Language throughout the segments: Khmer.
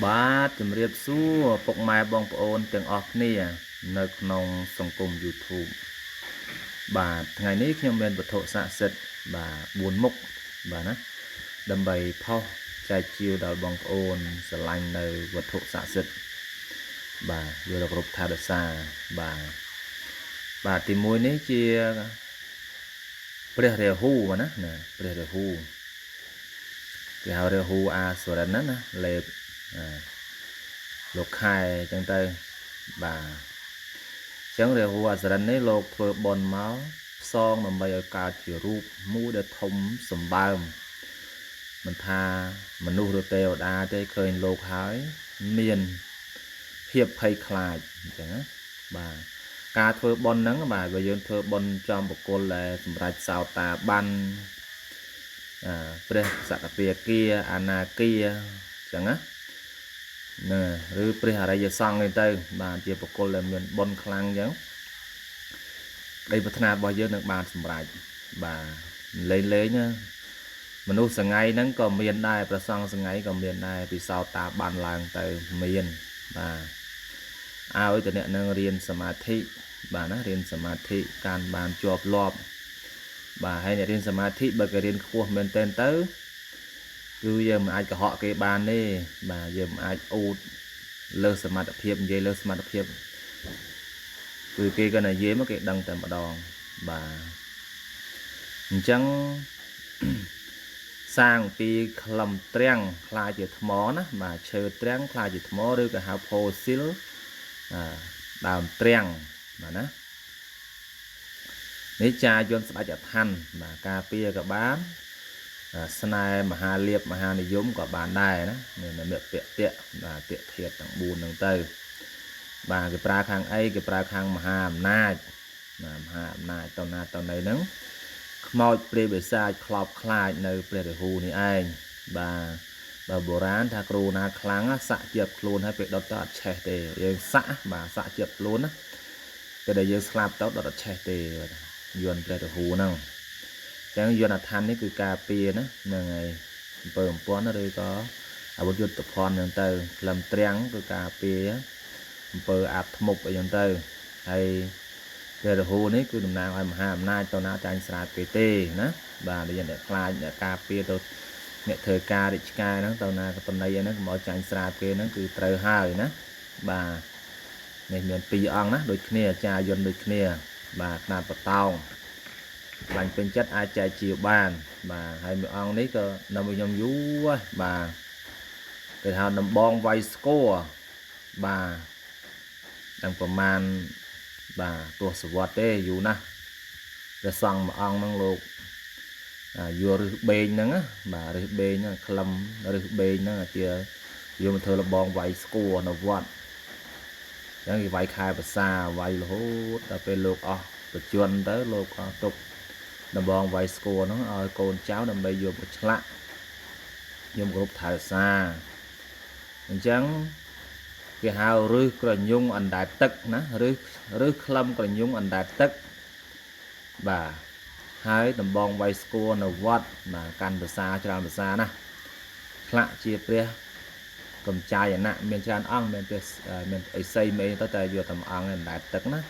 បាទជំរាបសួរពុកម៉ែបងប្អូនទាំងអស់គ្នានៅក្នុងសង្គម YouTube បាទថ្ងៃនេះខ្ញុំមានវត្ថុស័ក្តិសិទ្ធិបាទ4មុខបាទណាដើម្បីផុសចែកជាវដល់បងប្អូនស្រឡាញ់នៅវត្ថុស័ក្តិសិទ្ធិបាទយកទៅគ្រប់ថែរក្សាបាទទី1នេះជាព្រះរាហូបាទណាព្រះរាហូគេហៅរាហូអាសុរិនណាលេបលោកខែអញ្ចឹងទៅបាទអញ្ចឹងរាហូអាសរិននេះលោកធ្វើបន់មកផ្សងដើម្បីឲ្យកើតជារូបមួយដែលធំសម្បើមមិនថាមនុស្សឬទេវតាទេឃើញលោកហើយមានភាពភ័យខ្លាចអញ្ចឹងណាបាទការធ្វើបន់ហ្នឹងបាទបើយើងធ្វើបន់ចំបុគ្គលដែលសម្រាប់សោតាបានព្រះសកតាគាអនាគាអញ្ចឹងណាឬព្រះអរិយសង្ឃនេះទៅបាទជាបុគ្គលដែលមានបុណ្យខ្លាំងអញ្ចឹងក្តីប្រាថ្នារបស់យើងនឹងបានសម្រេចបាទលេងមនុស្សសងៃហ្នឹងក៏មានដែរប្រសងសងៃក៏មានដែរពិសោធន៍តាបានឡើងទៅមានបាទឲ្យតែអ្នកនឹងរៀនសមាធិបាទណារៀនសមាធិកាន់បានជាប់លាប់បាទហើយអ្នករៀនសមាធិបើគេរៀនខ្ពស់មែនទែនទៅគឺយើងមិនអាចកុហកគេបានទេបាទយើងមិនអាចអួតលើសមត្ថភាពនិយាយលើសមត្ថភាពគឺគេក៏និយាយមកគេដឹងតែម្ដងបាទអញ្ចឹងសាងពីក្លឹមត្រាំងខ្លាចជាថ្មណាបាទឈើត្រាំងខ្លាចជាថ្មឬក៏ហៅផូស៊ីលដើមត្រាំងបាទណានេះចាយន្តស្ដេចអឋិនបាទការពារក៏បានស្នេហ៍មហាលៀបមហានិយមក៏បានដែរណាមានមេពាក់បាទពាក្យធាតុទាំង4ហ្នឹងទៅបាទគេប្រើខាងអីគេប្រើខាងមហាអំណាចមហាអំណាចតណាតណីហ្នឹងខ្មោចព្រាយបិសាចខ្លោបខ្លាចនៅព្រះរាហូនេះឯងបាទបើបុរាណថាគ្រូណាខ្លាំងសាក់ជាប់ខ្លួនហើយពេលដុតទៅអត់ឆេះទេយើងសាក់បាទសាក់ជាប់ខ្លួនណាពេលដែលយើងស្លាប់ទៅដុតអត់ឆេះទេយន្តព្រះរាហូហ្នឹងចឹងយន្តអដ្ឋាននេះគឺការពារណាហ្នឹងហើយអំពើអំពន់ឬក៏អាវុធយុទ្ធភ័ណ្ឌហ្នឹងទៅក្លឹមត្រាំងគឺការពារអំពើអាបធ្មប់អីចឹងទៅហើយព្រះរាហូនេះគឺតំណាងឲ្យមហាអំណាចតណាចាញ់ស្រាតគេទេណាបាទដូចអ្នកខ្លាចអ្នកការពារទៅអ្នកធ្វើការរាជការហ្នឹងតណាកបណីហ្នឹងកុំឲ្យចាញ់ស្រាតគេហ្នឹងគឺត្រូវហើយណាបាទនេះមាន2អង្គណាដូចគ្នាអាចារ្យយន្តដូចគ្នាបាទខ្នាតបតោងបាញ់ពេញចិត្តអាចចែកជាបានបាទហើយមួយអង្គនេះក៏នៅមួយខ្ញុំយូរបាទគេហៅដំបងវាយស្គរបាទដល់ប្រមាណបាទទស្សវត្សទេយូរណាស់ព្រះសង្ឃមួយអង្គហ្នឹងលោកយករឹសបេងហ្នឹងបាទរឹសបេងហ្នឹងក្លឹមរឹសបេងហ្នឹងជាយកមកធ្វើលបងវាយស្គរនៅវត្តអញ្ចឹងគេវាយខែភាសាវាយរហូតដល់ពេលលោកអស់ប្រជញ្ញទៅលោកក៏ទុកដំបងវាយស្គរហ្នឹងឲ្យកូនចៅដើម្បីយកមកឆ្លាក់ខ្ញុំគ្រប់ថែរក្សាអញ្ចឹងគេហៅរឹសក្រញុងអណ្ដែតទឹកណារឹសក្លឹមក្រញុងអណ្ដែតទឹកបាទហើយដំបងវាយស្គរនៅវត្តបាទកាន់ភាសាច្រើនភាសាណាឆ្លាក់ជាព្រះកំចាយអណៈមានច្រើនអង្គមានព្រះមានអីសីមេទៅតែយកតែមួយអង្គអណ្ដែតទឹកណា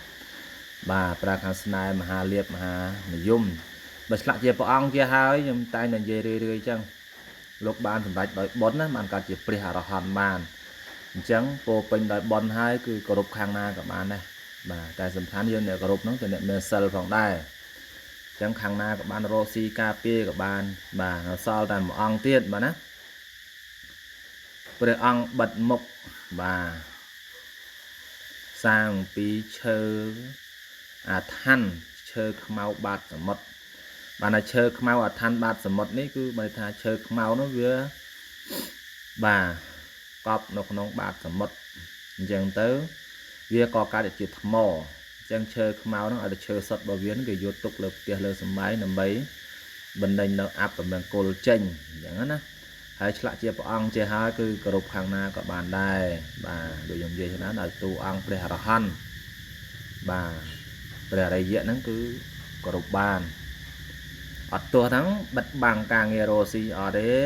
បាទប្រើខាងស្នេហ៍មហាលៀបមហានិយមបើឆ្លាក់ជាព្រះអង្គជាហើយខ្ញុំតែនិយាយរឿយៗអញ្ចឹងលោកបានសម្រេចដោយបុណ្យណាបានកើតជាព្រះអរហន្តបានអញ្ចឹងពោពេញដោយបុណ្យហើយគឺគោរពខាងណាក៏បានដែរបាទតែសំខាន់យើងអ្នកគោរពហ្នឹងតែអ្នកមានសិលផងដែរអញ្ចឹងខាងណាក៏បានរកស៊ីការពារក៏បានបាទសល់តែមួយអង្គទៀតបាទណាព្រះអង្គបិទមុខបាទសាងពីឈើអាថ័នឈើខ្មៅបាតសមុទ្របានតែឈើខ្មៅអាថ័នបាតសមុទ្រនេះគឺបើថាឈើខ្មៅនោះវាបាទកប់នៅក្នុងបាតសមុទ្រអញ្ចឹងទៅវាក៏កើតជាថ្មអញ្ចឹងឈើខ្មៅនោះឲ្យតែឈើសុទ្ធរបស់វាគេយកទុកលើផ្ទះលើសំបែងដើម្បីបណ្ដេញនៅអពមង្គលចេញអញ្ចឹងណាហើយឆ្លាក់ជាព្រះអង្គជាហើយគឺគោរពខាងណាក៏បានដែរបាទដូចខ្ញុំនិយាយណាដល់ទូអង្គព្រះអរហន្តបាទព្រះអរិយហ្នឹងគឺគោរពបានអត់ទោះហ្នឹងបិទបាំងការងាររស់ស៊ីអត់ទេ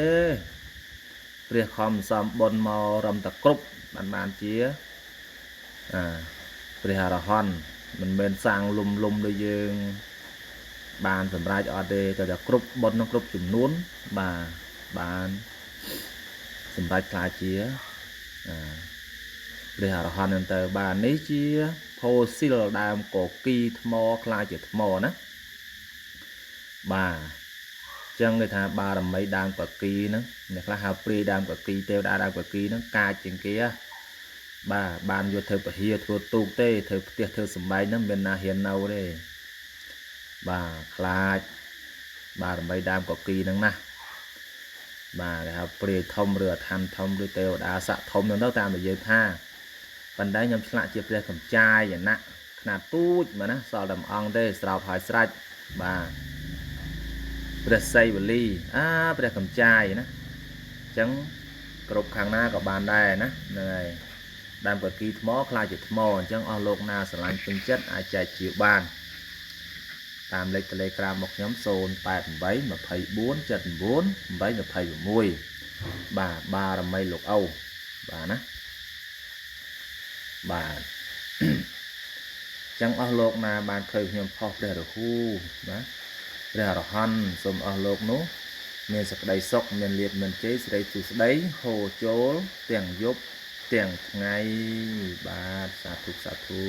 ទ ព្រះខំសំបុនមករំតគ្រប់បានជាព្រះអរហន្តមិនមែនសាងលំដូចយើងបានសម្រេចអត់ទេតែគ្រប់បុណ្យគ្រប់ចំនួនបានសម្រេចខ្លាចជាព្រះអរហន្តទៅបាននេះជាផូស៊ីលដើមកគីថ្មខ្លាចជាថ្មណាបាទចឹងគេថាបារមីដើមកគីហ្នឹងអ្នកខ្លះហៅព្រាយដើមកគីទេវតាដើមកគីហ្នឹងកាចជាងគេបាទបានយកធ្វើពហិយធ្វើទូកទេធ្វើផ្ទះធ្វើសំបែងហ្នឹងមានណាហ៊ាននៅទេបាទខ្លាចបារមីដើមកគីហ្នឹងណាបាទគេហៅព្រាយធំឬអធម្មធំឬទេវតាស័កធំហ្នឹងទៅតាមដែលយើងថាប៉ុន្តែខ្ញុំឆ្លាក់ជាព្រះកំចាយណាខ្នាតទូចមកណាសល់តែមួយអង្គទេស្រោបហើយស្រេចបាទព្រះសីវលីព្រះកំចាយណាអញ្ចឹងគ្រប់ខាងណាក៏បានដែរណាហ្នឹងហើយដើមកគីថ្មខ្លាចជាថ្មអញ្ចឹងអស់លោកណាស្រឡាញ់ពេញចិត្តអាចចែកជាបានតាមលេខ Telegram មកខ្ញុំ088 24 79 826បាទបារមីលោកអូបាទណាបាទចឹងអស់លោកណាបានឃើញខ្ញុំផុសព្រះរាហូណាព្រះអរហន្តសូមអស់លោកនោះមានសេចក្តីសុខមានលាភមានជ័យស្រីសុស្ដីហូរចូលទាំងយប់ទាំងថ្ងៃបាទសាធុ